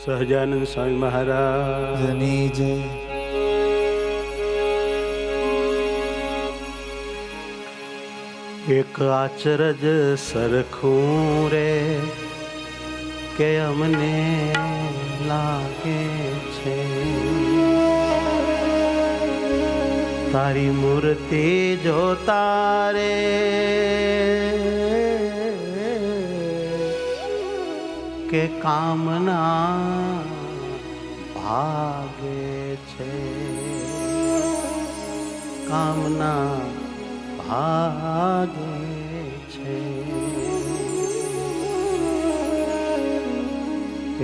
સહજાનંદ સ્વામી મહારાજની જય. એક આચરજ સરખું રે કે અમને લાગે છે, તારી મૂર્તિ જોતા રે કે કામના ભાગે છે, કામના ભાગે છે.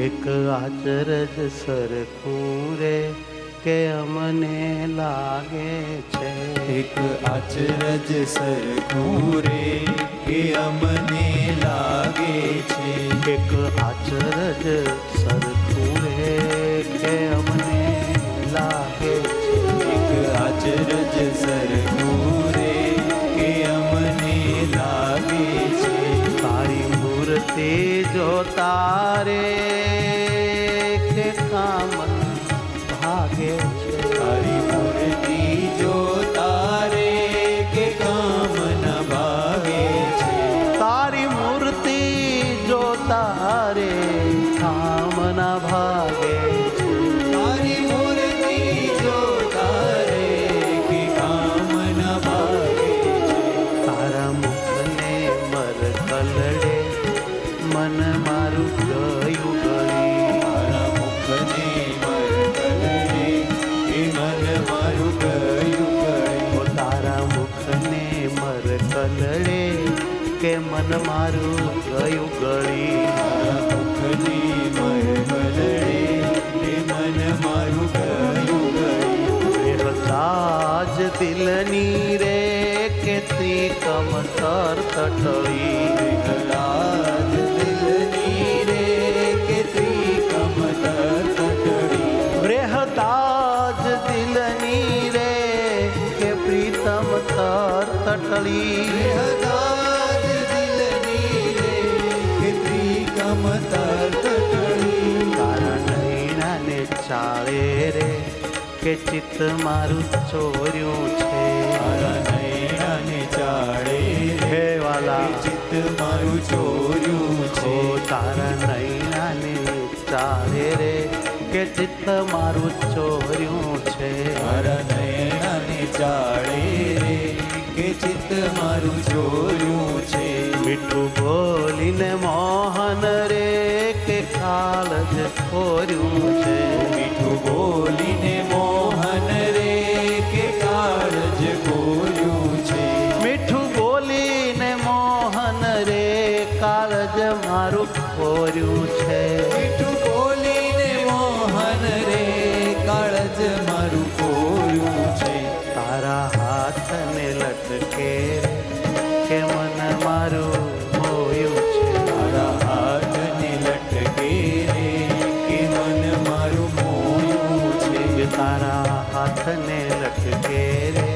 એક આચરજ સરખું રે કે અમને લાગે છે, એક આચરજ સરખું રે કે અમને લાગે છે, એક આચરજ સરખું રે કે અમને લાગે છે, એક આચરજ સરખું રે કે અમને લાગે છે. તારી મૂર્તિ જોતા રે કે કામના ભાગે છે, તારી મૂર્તિ જોતા રે કે કામના ભાગે છે, તારી મૂર્તિ જોતા રે કામના ભાગે છે, તારી મૂર્તિ જોતા રે કે કામના ભાગે છે. તારા મુખને મર કલડે મન મારું ગયું ગળી, તારા મુખને મર કલડે એ મન મારું ગયું ગળે. ઓ તારા મુખને મર કલડે કે મન મારું ગયું ગળી, તારા મુખને મર કલડે એ મન મારું ગયું ગળે. રહેતા જ દિલની રે કે તી કમતર તટળી, લાજ દિલની રે કે ત્રિકમતર તટડી. રહેતા જ દિલની રે કે પ્રીતમ તર તટળી, હદાજ દિલની રે કે ત્રિકમતર તટડી. તારા નૈણાને ચાળે રે કે ચિત્ત મારું ચોર્યું છે, તારા નૈણાને ચાળે હે વાલા ચિત્ત મારું ચોર્યું ઓ છે. તારા નૈણાને ચાળે રે કે ચિત્ત મારું ચોર્યું છે, તારા નૈણાને ચાળે રે કે ચિત્ત મારું ચોર્યું છે. મીઠું બોલીને મોહન રે કે કાળજ ખોર્યું છે, મીઠું બોલીને મોહન રે કે કાળજ ખોર્યું છે. મીઠું બોલીને મોહન રે કાળજ મારું ખોર્યું છે, મીઠું બોલીને મોહન રે કાળજ મારું ખોર્યું છે. તારા હાથને લટકે કે મન મારું મોયું છે, તારા હાથને લટકે રે કે મન મારું મોયું છે. તારા હાથને લટકે રે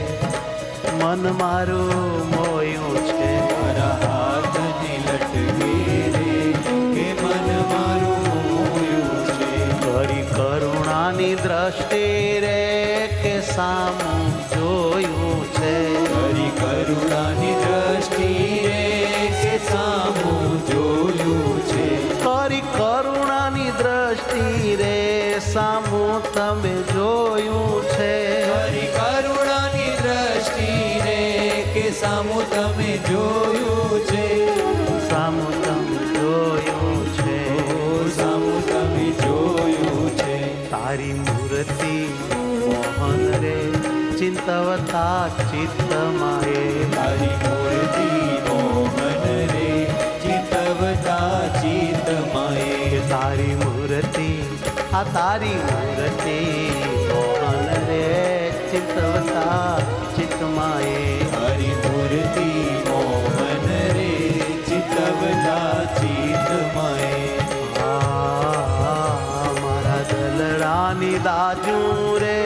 મન મારું મોયું છે, તારા હાથને લટકે રે કે મન મારું મોયું છે. કરી કરુણાની દ્રષ્ટિ રે કે સામું જોયું છે, હરી કરુણાની દ્રષ્ટિ રે કે સામું જોયું છે. કરી કરુણાની દ્રષ્ટિ રે સામું તમે જોયું છે, હરી કરુણાની દ્રષ્ટિ રે કે સામું તમે જોયું છે. સામું તમે જોયું છે, ઓ સામું તમે જોયું છે. તારી મૂર્તિ મોહન રે ચિંતવતા ચિત્તમાએ, તારી મૂર્તિ મોહન રે ચિતવતા ચિતમાએ. તારી મૂર્તિ આ તારી મૂર્તિ મોહન રે ચિંતવતા ચિત્તમાએ, તારી મૂર્તિ મોહન રે ચિતવતા ચિતમાએ. મારા દલડાની દાજુ રે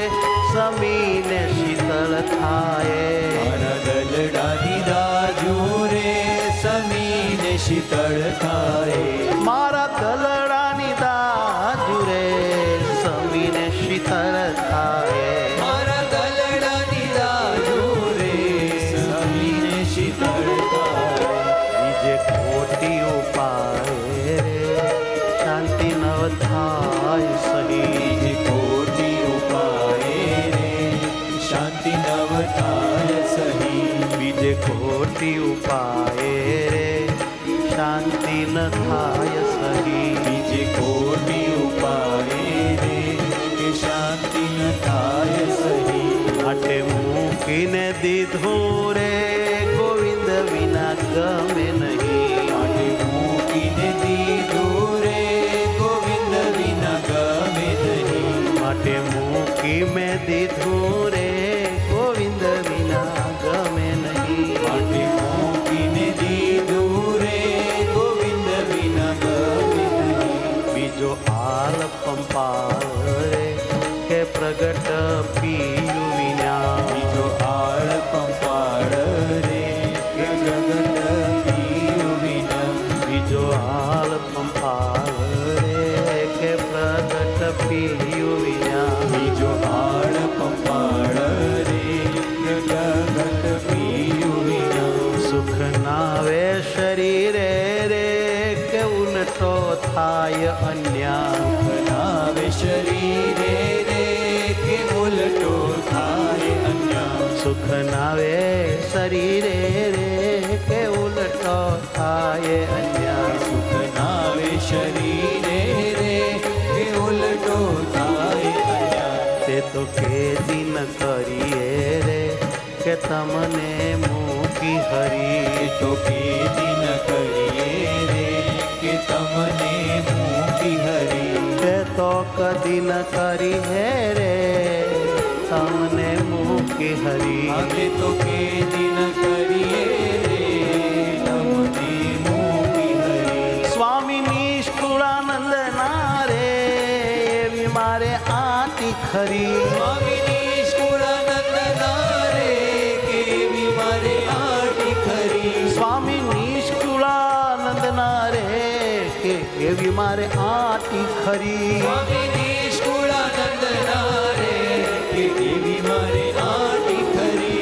સમીને શીતળ થાય, મારા દલડાની દાજુ રે સમીને શીતળ થાય. મારા દલડાની દાજુ રે નવ થાય સહી. બીજે કોટી ઉપાય રે શાંતિ નવ થાય સહી. બીજે ખોટી ઉપાય રે શાંતિ ન થાય સહી. બીજે કોટી ઉપાય રે કે શાંતિ ન થાય સહી. માટે મૂકીને દીધું રે ગોવિંદ વિના ગમે નહીં. માટે મૂકીને દીધું રે ગોવિંદ વિના ગમે નહીં. માટે મૂકી મેં દીધું રે ગોવિંદ વિના ગમે નહીં. માટે મૂકીને દીધું રે ગોવિંદ વિના ગમે નહીં. બીજો આલ પંપાલ રે કે પ્રગટ પીયું વિના. બીજો આળ પંપાળ રે કે જગત પીયું વિના. બીજો આલ પંપાલ રે કે પ્રગટ પીયું વિના. બીજો આળ પંપાળ રે કે જગત પીયું વિના. સુખ નાવે શરીરે રે કે ઉલટો થાય અન્યા. બનાવે શરીરે રે કે ઉલટો થાય અન્યા. સુખ નાવે શરીરે રે કે ઉલટો થાય અન્યા. સુખ નાવે શરીરે રે કે ઉલટો થાય અન્યા. તે તો કેદી ન કરીએ રે કે તમને મૂકી હરી. તો કેદી ન કરીએ રે કે તમને મૂકી હરી. તે તો કદી ન કરી હે રે તમને મૂકી હરી. અમે તો કેદી ન કરીએ રે તમને મૂકી હરી. સ્વામી નિષ્કુળાનંદ ના રે એવી મારે આતી ખરી. સ્વામી નિષ્કુળાનંદ ના રે કેવી મારે આટી ખરી. સ્વામી નિષ્કુળાનંદ ના રે કે એવી મારે આતી ખરી. સ્વામી નિષ્કુળાનંદ ના રે કે એવી મારે આટી ખરી.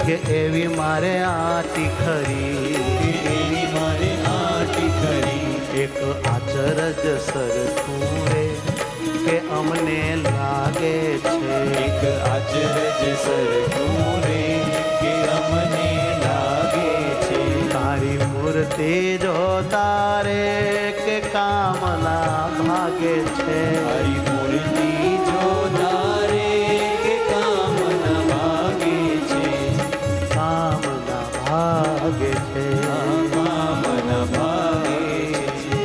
કે એવી મારે આતી ખરી. કે એવી મારે આટી ખરી. એક આચરજ સરખું રે કે અમને લાગે છે. એક આચરજ સરખું રે કે અમને લાગે છે. તારી મૂર્તિ જો તારે કે કામના ભાગે છે. તારી મૂર્તિ જો તારે કે કામના ભાગે છે. કામના ભાગે છે. કામના ભાગે છે.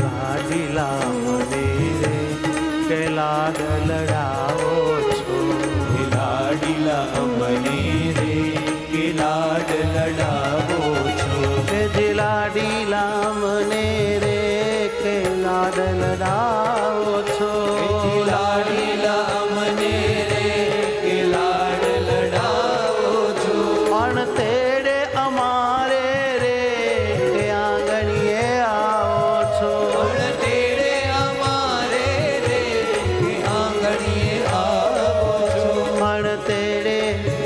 લાડીલા મને રે કે લાડ લડાવો છો. કે લાડીલા અમને રે કે લાડ લડાવો છો. કે જે લાડીલા મને રે કે લાડ લડાવો છો. કે લાડીલા અમને રે કે લાડ લડાવો છો. પણ તેડે અમારે રે કે આંગણીએ આવો છો. પણ તેડે અમારે રે કે આંગણીએ આવો છો. પણ તેડે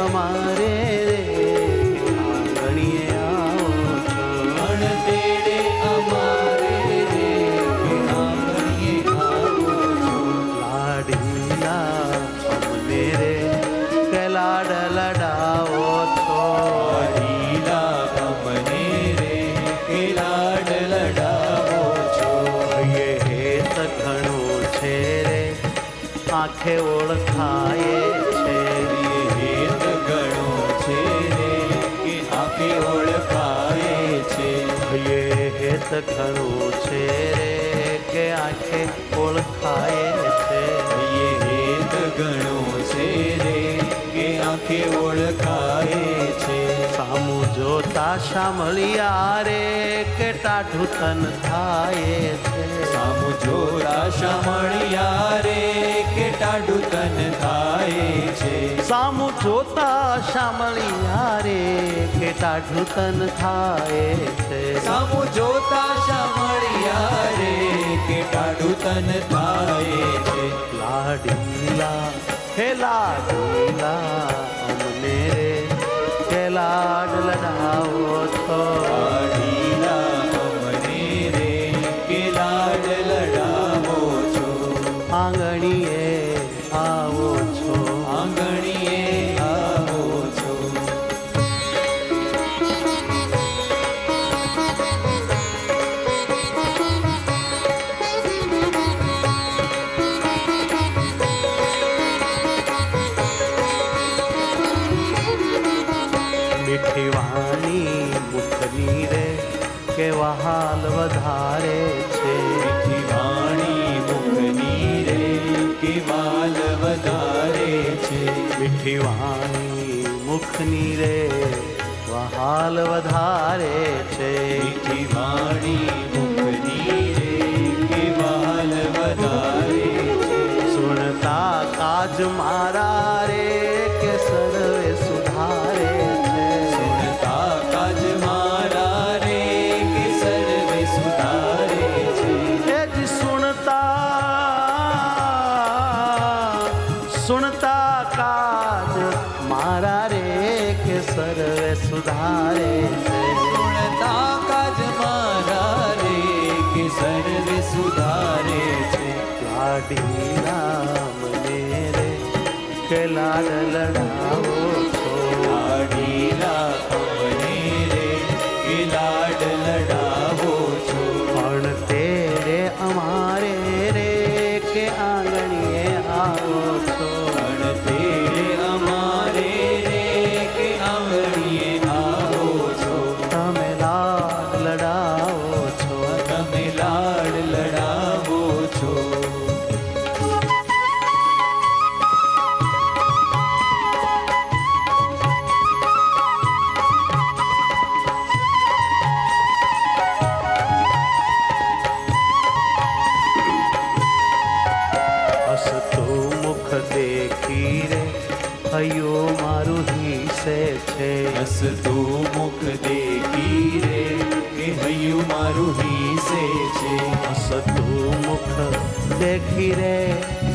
અમારે રે કે આંગણીએ આવો છો. પણ તેડે અમારે રે કે આંગણીએ આવો છો. લાડીલા અમને રે કે લાડ લડાવો છો. લાડીલા અમને રે કે લાડ લડાવો છો. એ હેત ઘણું છે રે આંખે ઓળખાય છે. હેત ઘણો છે રે કે આંખે ઓળખાય છે. એ હેત ઘણું છે રે કે આંખે ઓળખાય છે. એ હેત ઘણો છે રે કે આંખે ઓળખાય છે. સામું જોતા શામળિયા રે કે ટાઢું તન થાય છે. સામુ જોતા શામળિયા રે કે ટાઢું તન થાય જાય છે. સામું જોતા શામળિયા રે કે ટાઢું તન થાય છે. સામું જોતા શામળિયા રે કે ટાઢું તન થાય છે. લાડીલા હે લાડીલા અમને રે કે લાડ લડાવો છો. લાડીલા અમને રે કે લાડ લડાવો છો. આંગણીએ આવો છો. આંગણીએ આવો છો. મીઠી વાણી મુખની રે કે વહાલ વધારે છે. મીઠી વાણી મુખની રે કે વાલ વધારે છે. મીઠી વાણી મુખની રે વહાલ વધારે છે. મીઠી વાણી મુખની રે કે વાલ વધારે છે. સુણતા કાજ મારા રે કે સર્વે સુધારે છે. સુનતા કાજ મારા રે કે સર્વે સુધારે છે. એ જ સુણતા કાજ મારા રે કે સર્વે સુધારે છે. સુનતા કાજ મારા રે કે સર્વે સુધારે છે. લાડીલા મને રે કે લાડ લડાવો છો. લાડીલા અમને રે કે લાડ લડાવો છો. પણ તેરે અમારે રે કે આંગણીએ આવો છો. પણ તેરે અમારે રે કે આંગણીએ આવો છો. તમે લાડ લડાવો છો. તમે લાડ લડાવો છો. હસતું મુખ દેખી રે હૈયો મારું હિસે છે. હસતું મુખ દેખી રે કે હૈયું મારું હિસે છે. હસતું મુખ દેખી રે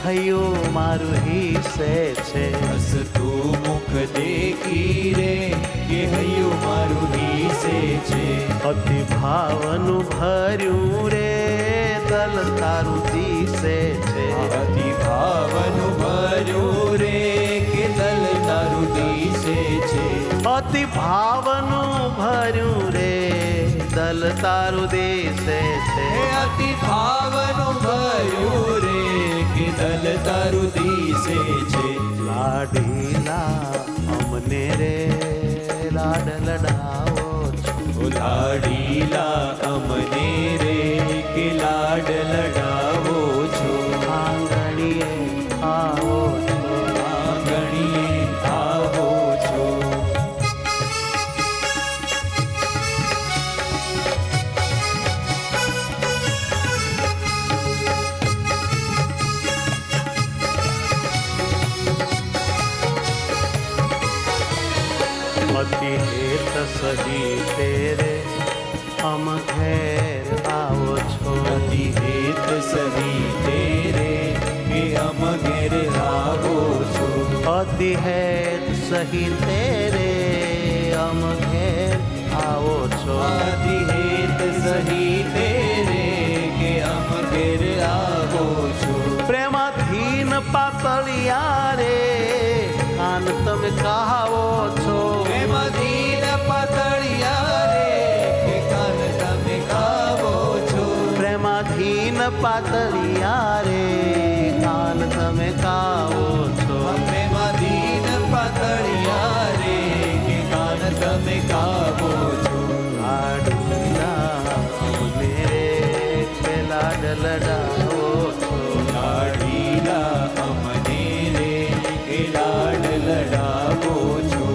હૈયો મારું હિસે છે. હસતું મુખ દેખી રે કે હૈયું મારું હિસે છે. અતિ ભાવનું ભર્યું રે દલ તારું દિશે છે. અતિ ભાવનું ભર્યું રે કે દલ તારું દિશે છે. અતિ ભાવનું ભર્યું રે દલ તારું દિશે છે. હે અતિ ભાવનું ભર્યું રે કે દલ તારું દિશે છે. લાડીલા અમને રે લાડ લડાવો છો. લાડીલા અમને રે કે લાડ લડાવો છો. આંગણીએ આવો છો. આંગણીએ આવો છો. અતિ હેત સહી તેરે અમ ઘેર આવો છો. અતિ હેત સહી તેરે કે અમ ઘેર આવો છો. અતિ હેત સહી તેરે અમ ઘેર આવો છો. અતિ હેત સહી તેરે કે અમ ઘેર આવો છો. પ્રેમાધીન પાતળિયા રે કાન તમે કહાવો છો. પ્રેમાધીન પાતળિયા રે કે કાન તમે ખાવો છો. પ્રેમાધીન પાતળિયા રે કાન તમે કાવો છો. પ્રેમાધીન પાતળિયા રે કે કાન તમે ખાવો છો. લાડુલા અમને રે કે લાડ લડાવો છો. લાડીલા અમને રે કે લાડ લડાવો છો.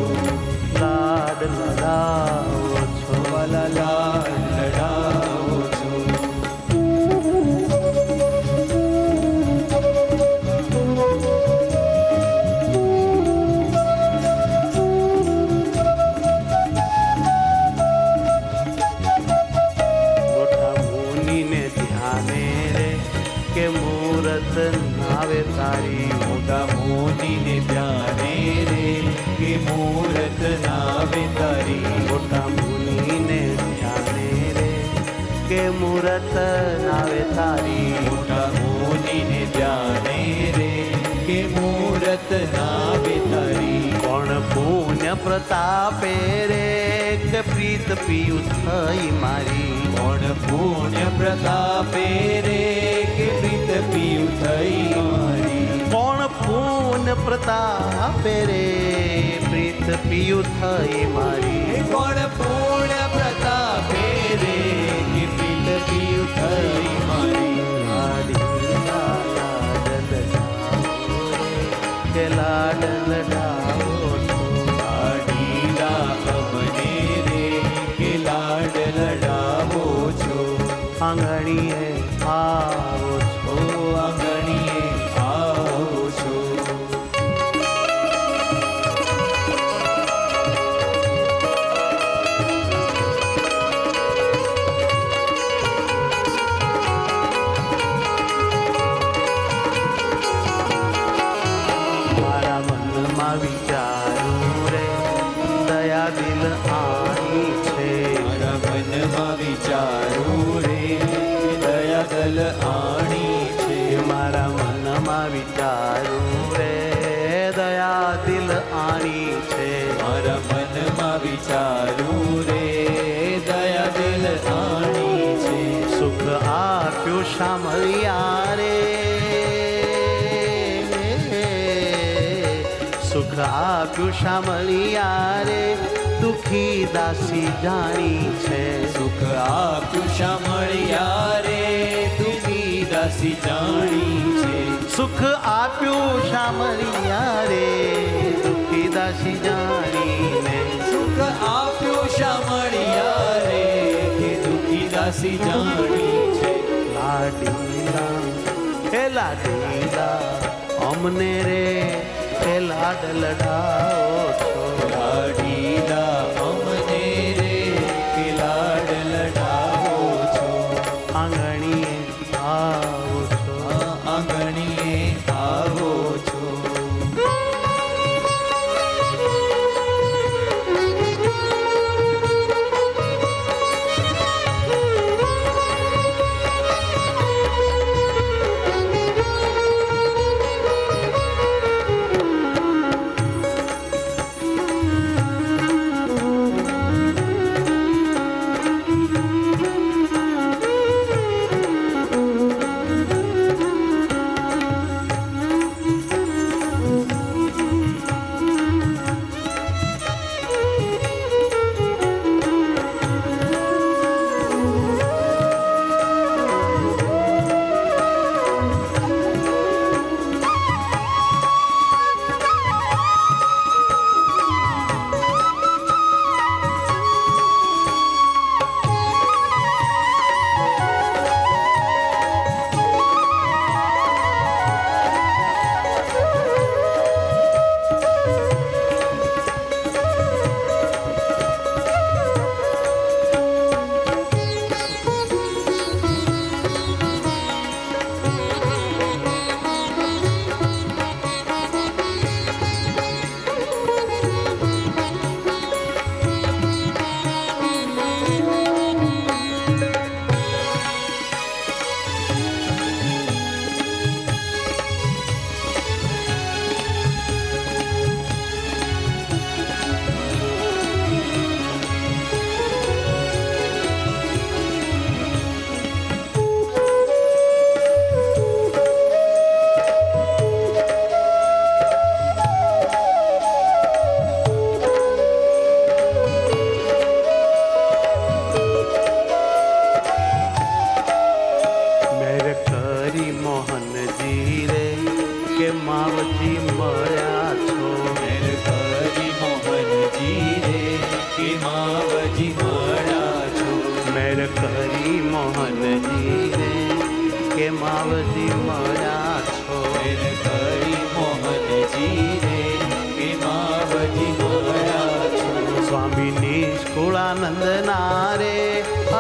લાડ લડાવો છો. વાલા લાડ લડાવો છો. કે મૂરત નાવે તારી. મોટા મોતીને ધ્યાને રે કે મૂરત નાવે તારી. મોટા મુનિને ધ્યાને રે કે મૂરત નાવે તારી. મોટા મોતીને ધ્યાને રે કે મૂરત નાવે તારી. કોણ પુણ્ય પ્રતાપે રે કે પ્રીત પિયુષ થઈ મારી. કોણ પુણ્ય પ્રતાપે રે કે પ્રીત પિયુ થઈ મારી. કોણ પુણ્ય પ્રતાપે રે પ્રીત પિયુષ થઈ મારી. કોણ પુણ્ય પ્રતાપે રે કે પ્રીત પિયુ થઈ મારી. કે લાડ લડાવો છો. લાડીલા અમને રે કે લાડ લડાવો છો. આંગણીએ આવો છો. આંગણીએ આવો છો. મારા મનમાં વિચારું રે દયા દિલ આની છે. મારા મનમાં વિચારું રે દયા દલ આણી છે. મારા મનમાં વિચારું રે દયા દિલ આની છે. મારા મનમાં વિચારું રે દયા દિલ આણી છે. સુખ આપ્યું શામળિયા રે. સુખ આપ્યું શામળિયા રે દુખી દાસી જાણી છે. સુખ આપ્યું શામળિયા રે દુખી દાસી જાણી છે. સુખ આપ્યું શામળિયા રે દુખી દાસી જાણીને. સુખ આપ્યું શામળિયા રે કે દુખી દાસી જાણી છે. લાડીલા હે લાડીલા અમને રે હે લાડ લડાવો છો. લાડીલા અમને રે કે લાડ લડાવો છો. આંગણીએ આવો છો. આંગણીએ આવો છો. કરી મોહનજી રે કે માવજી મળ્યા છો. કરી મોહનજી રે કે માવજી મળ્યા છો. સ્વામી નિષ્કુળાનંદ ના રે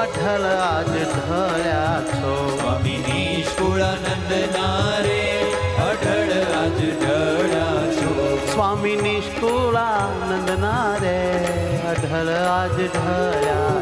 અઠળ આજ ઢળ્યા છો. સ્વામી નિષ્કુળાનંદ નારે અઢળ આજ ઢળ્યા છો. સ્વામી નિષ્કુળાનંદ ના રે અઢળ આજ ઢળ્યા